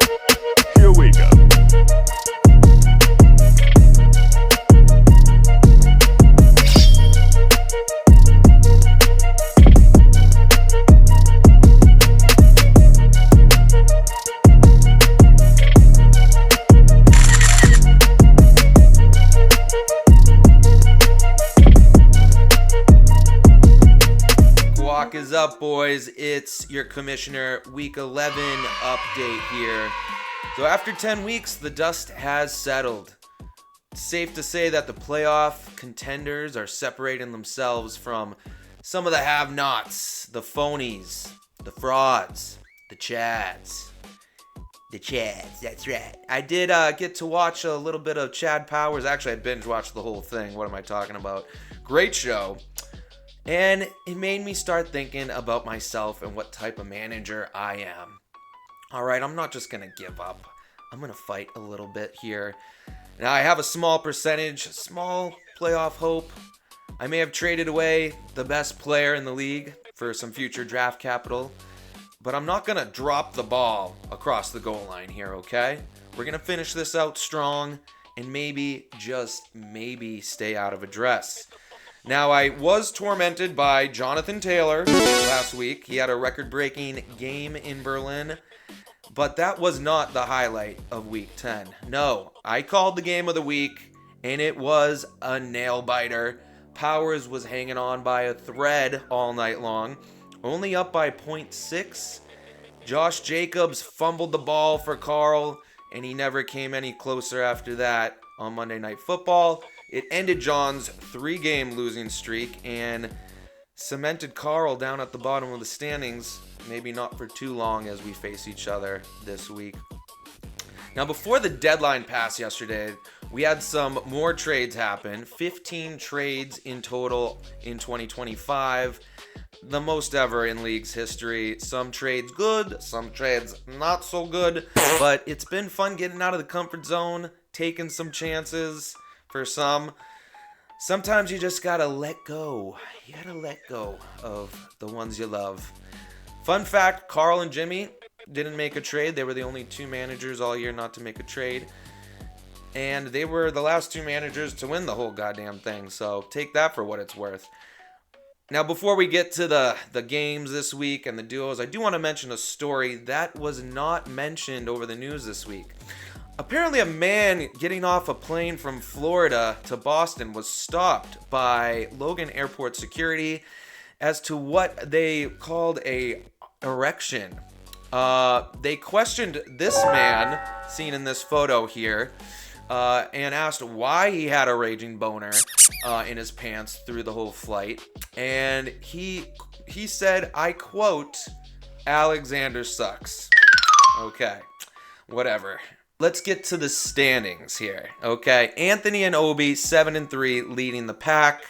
Here we go. Guac is up, boys. It's your Commissioner Week 11 update here. So after 10 weeks, the dust has settled. It's safe to say that the playoff contenders are separating themselves from some of the have-nots, the phonies, the frauds, the Chads. The Chads, that's right. I did get to watch a little bit of Chad Powers. Actually, I binge-watched the whole thing. What am I talking about? Great show. And it made me start thinking about myself and what type of manager I am. Alright, I'm not just going to give up. I'm going to fight a little bit here. Now, I have a small percentage, small playoff hope. I may have traded away the best player in the league for some future draft capital. But I'm not going to drop the ball across the goal line here, okay? We're going to finish this out strong and maybe, just maybe, stay out of a dress. Now, I was tormented by Jonathan Taylor last week. He had a record-breaking game in Berlin, but that was not the highlight of Week 10. No, I called the game of the week, and it was a nail-biter. Powers was hanging on by a thread all night long, only up by 0.6. Josh Jacobs fumbled the ball for Carl, and he never came any closer after that on Monday Night Football. It ended John's 3-game losing streak and cemented Carl down at the bottom of the standings, maybe not for too long as we face each other this week. Now, before the deadline passed yesterday, we had some more trades happen. 15 trades in total in 2025. The most ever in league's history. Some trades good, some trades not so good. But it's been fun getting out of the comfort zone, taking some chances. For some, sometimes you just gotta let go. You gotta let go of the ones you love. Fun fact, Carl and Jimmy didn't make a trade. They were the only two managers all year not to make a trade. And they were the last two managers to win the whole goddamn thing. So take that for what it's worth. Now, before we get to the games this week and the duos, I do want to mention a story that was not mentioned over the news this week. Apparently, a man getting off a plane from Florida to Boston was stopped by Logan Airport security as to what they called a erection. They questioned this man, seen in this photo here, and asked why he had a raging boner in his pants through the whole flight. And he said, I quote, "Alexander sucks." Okay, whatever. Let's get to the standings here, okay? Anthony and Obi, 7-3, leading the pack.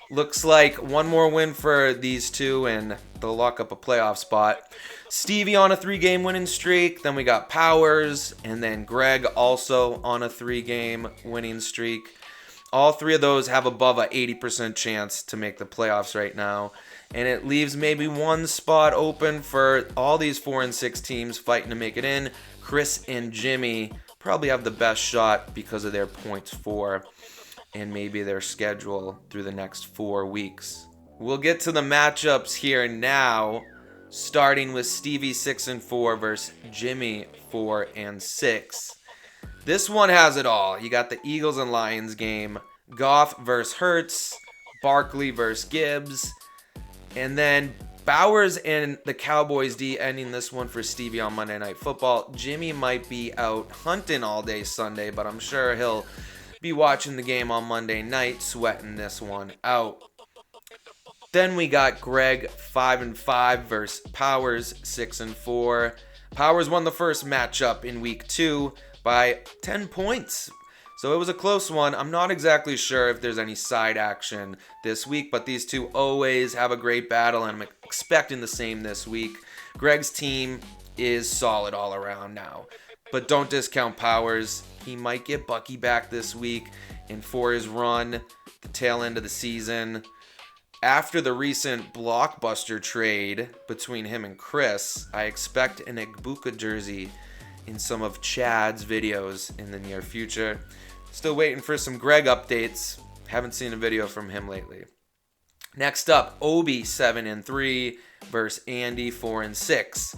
Looks like one more win for these two, and they'll lock up a playoff spot. Stevie on a 3-game winning streak. Then we got Powers, and then Greg also on a 3-game winning streak. All three of those have above a 80% chance to make the playoffs right now. And it leaves maybe one spot open for all these 4 and 6 teams fighting to make it in. Chris and Jimmy probably have the best shot because of their points for and maybe their schedule through the next 4 weeks. We'll get to the matchups here now, starting with Stevie 6-4 versus Jimmy 4-6. This one has it all. You got the Eagles and Lions game, Goff versus Hurts, Barkley versus Gibbs, and then Bowers and the Cowboys D ending this one for Stevie on Monday Night Football. Jimmy might be out hunting all day Sunday, but I'm sure he'll be watching the game on Monday night, sweating this one out. Then we got Greg 5-5 versus Powers 6-4. Powers won the first matchup in week 2 by 10 points. So it was a close one. I'm not exactly sure if there's any side action this week, but these two always have a great battle, and I'm expecting the same this week. Greg's team is solid all around now, but don't discount Powers. He might get Bucky back this week, and for his run, the tail end of the season, after the recent blockbuster trade between him and Chris, I expect an Igbuka jersey in some of Chad's videos in the near future. Still waiting for some Greg updates. Haven't seen a video from him lately. Next up, Obi 7-3 versus Andy 4-6.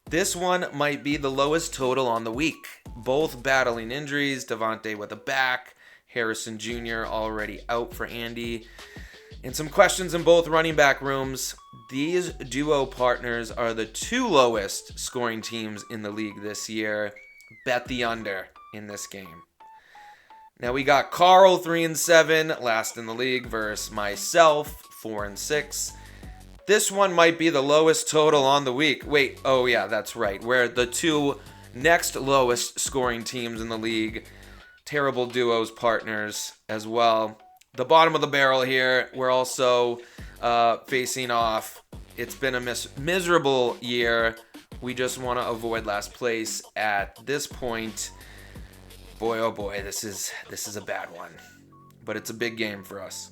This one might be the lowest total on the week. Both battling injuries. Devontae with a back. Harrison Jr. already out for Andy. And some questions in both running back rooms. These duo partners are the two lowest scoring teams in the league this year. Bet the under in this game. Now we got Carl 3-7, last in the league, versus myself 4-6. This one might be the lowest total on the week. Wait, oh yeah, that's right. We're the two next lowest scoring teams in the league. Terrible duos partners as well. The bottom of the barrel here, we're also facing off. It's been a miserable year. We just want to avoid last place at this point. Boy, oh boy, this is a bad one. But it's a big game for us.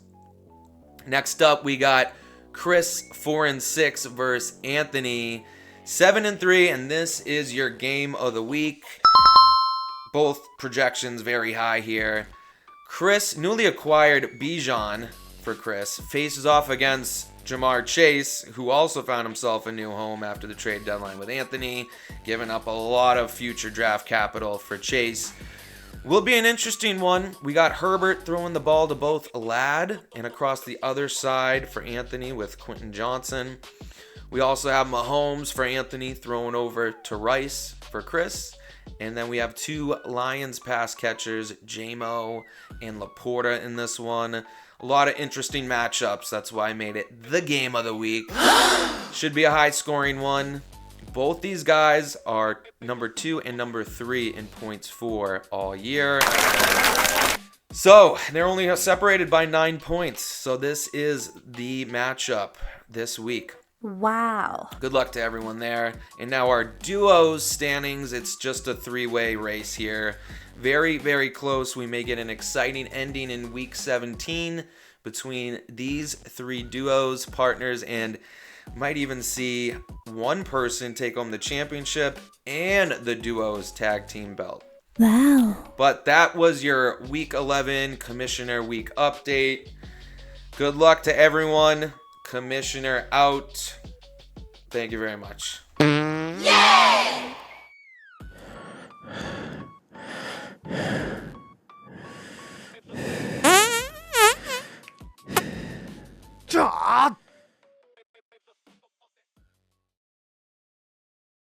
Next up, we got Chris 4-6 versus Anthony 7-3, and this is your game of the week. Both projections very high here. Chris, newly acquired Bijan for Chris, faces off against Jamar Chase, who also found himself a new home after the trade deadline with Anthony, giving up a lot of future draft capital for Chase. Will be an interesting one. We got Herbert throwing the ball to both Ladd and across the other side for Anthony with Quentin Johnson. We also have Mahomes for Anthony throwing over to Rice for Chris. And then we have two Lions pass catchers, J-Mo and Laporta in this one. A lot of interesting matchups. That's why I made it the game of the week. Should be a high-scoring one. Both these guys are number 2 and number 3 in points for all year. So they're only separated by 9 points. So this is the matchup this week. Wow. Good luck to everyone there. And now our duos standings. It's just a 3-way race here. Very, very close. We may get an exciting ending in week 17 between these 3 duos, partners, and might even see one person take home the championship and the duos tag team belt. Wow. But that was your week 11 Commissioner Week update. Good luck to everyone. Commissioner out. Thank you very much.